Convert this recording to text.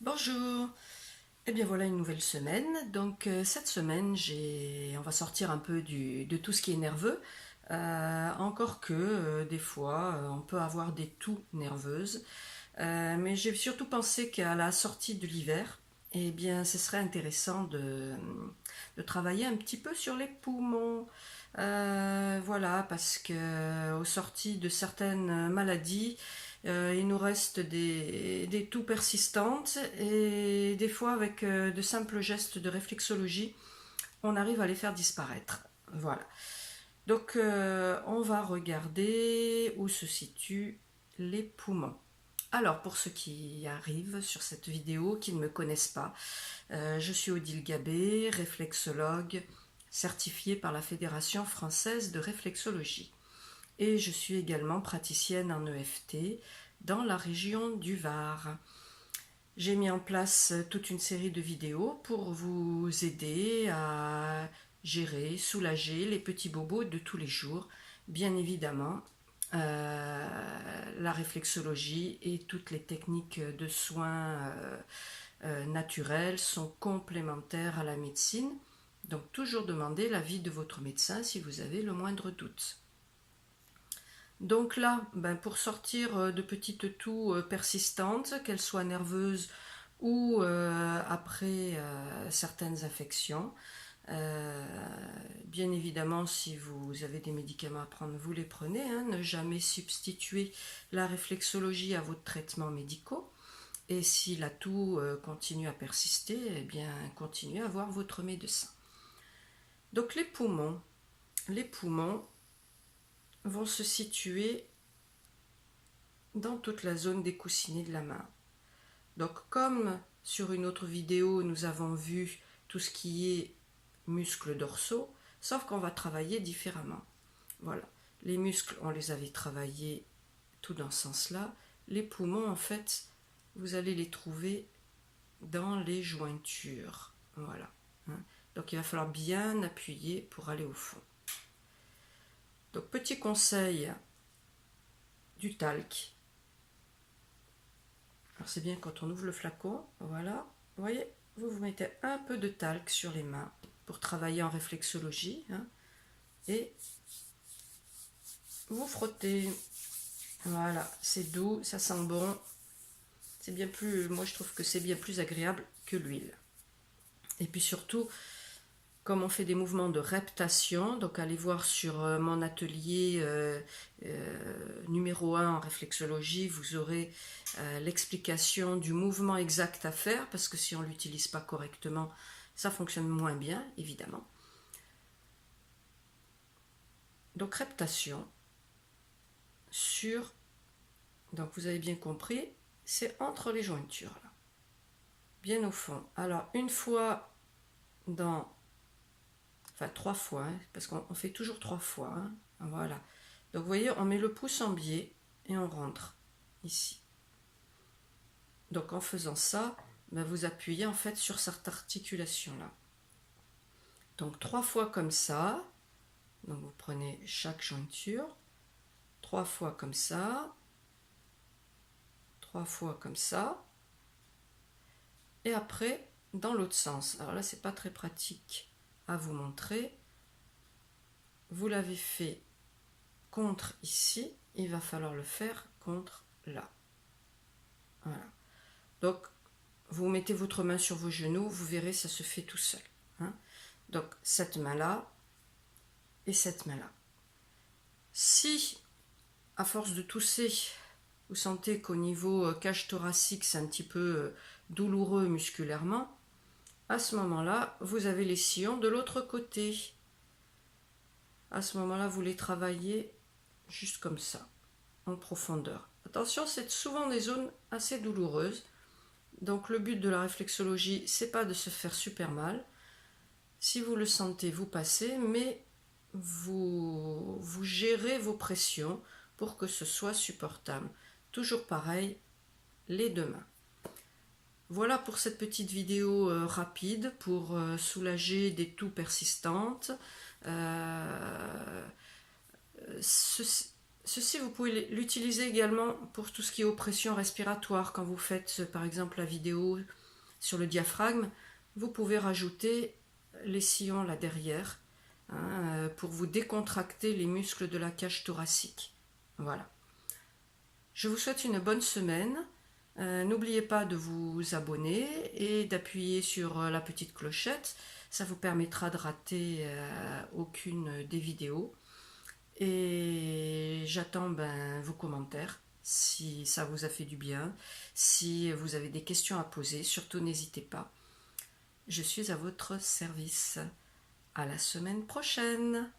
Bonjour. Eh bien voilà une nouvelle semaine. Donc cette semaine, on va sortir un peu de tout ce qui est nerveux. Encore que des fois, on peut avoir des toux nerveuses. Mais j'ai surtout pensé qu'à la sortie de l'hiver, eh bien, ce serait intéressant de travailler un petit peu sur les poumons. Voilà, parce que aux sorties de certaines maladies, il nous reste des toux persistantes et des fois avec de simples gestes de réflexologie, on arrive à les faire disparaître. Voilà. Donc on va regarder où se situent les poumons. Alors pour ceux qui arrivent sur cette vidéo, qui ne me connaissent pas, je suis Odile Gabé, réflexologue certifiée par la Fédération française de réflexologie. Et je suis également praticienne en EFT dans la région du Var. J'ai mis en place toute une série de vidéos pour vous aider à gérer, soulager les petits bobos de tous les jours. Bien évidemment, la réflexologie et toutes les techniques de soins naturels sont complémentaires à la médecine. Donc toujours demandez l'avis de votre médecin si vous avez le moindre doute. Donc là, pour sortir de petites toux persistantes, qu'elles soient nerveuses ou après certaines infections, bien évidemment, si vous avez des médicaments à prendre, vous les prenez. Ne jamais substituer la réflexologie à vos traitements médicaux. Et si la toux continue à persister, eh bien, continuez à voir votre médecin. Donc les poumons vont se situer dans toute la zone des coussinets de la main. Donc comme sur une autre vidéo, nous avons vu tout ce qui est muscles dorsaux, sauf qu'on va travailler différemment. Voilà, les muscles, on les avait travaillés tout dans ce sens-là. Les poumons, en fait, vous allez les trouver dans les jointures. Voilà. Donc il va falloir bien appuyer pour aller au fond. Donc petit conseil, du talc. Alors c'est bien quand on ouvre le flacon, voilà, vous voyez, vous mettez un peu de talc sur les mains pour travailler en réflexologie, et vous frottez. Voilà, c'est doux, ça sent bon. C'est bien plus, moi je trouve que c'est bien plus agréable que l'huile. Et puis surtout, comme on fait des mouvements de reptation, donc allez voir sur mon atelier numéro 1 en réflexologie, vous aurez l'explication du mouvement exact à faire, parce que si on ne l'utilise pas correctement, ça fonctionne moins bien, évidemment. Donc reptation sur, donc vous avez bien compris, c'est entre les jointures, là, bien au fond. Alors une fois dans... Enfin 3 fois, parce qu'on fait toujours 3 fois. Voilà. Donc vous voyez, on met le pouce en biais et on rentre ici. Donc en faisant ça, vous appuyez en fait sur cette articulation-là. Donc 3 fois comme ça. Donc vous prenez chaque jointure. 3 fois comme ça. 3 fois comme ça. Et après, dans l'autre sens. Alors là, c'est pas très pratique à vous montrer. Vous l'avez fait contre ici, il va falloir le faire contre là. Voilà. Donc, vous mettez votre main sur vos genoux, vous verrez, ça se fait tout seul. Donc, cette main-là et cette main-là. Si, à force de tousser, vous sentez qu'au niveau cage thoracique, c'est un petit peu douloureux musculairement, à ce moment-là, vous avez les sillons de l'autre côté. À ce moment-là, vous les travaillez juste comme ça, en profondeur. Attention, c'est souvent des zones assez douloureuses. Donc le but de la réflexologie, c'est pas de se faire super mal. Si vous le sentez, vous passez, mais vous gérez vos pressions pour que ce soit supportable. Toujours pareil, les deux mains. Voilà pour cette petite vidéo rapide pour soulager des toux persistantes. Ceci, vous pouvez l'utiliser également pour tout ce qui est oppression respiratoire. Quand vous faites par exemple la vidéo sur le diaphragme, vous pouvez rajouter les sillons là derrière, hein, pour vous décontracter les muscles de la cage thoracique. Voilà. Je vous souhaite une bonne semaine. N'oubliez pas de vous abonner et d'appuyer sur la petite clochette. Ça vous permettra de rater aucune des vidéos. Et j'attends vos commentaires si ça vous a fait du bien. Si vous avez des questions à poser, surtout n'hésitez pas. Je suis à votre service. À la semaine prochaine.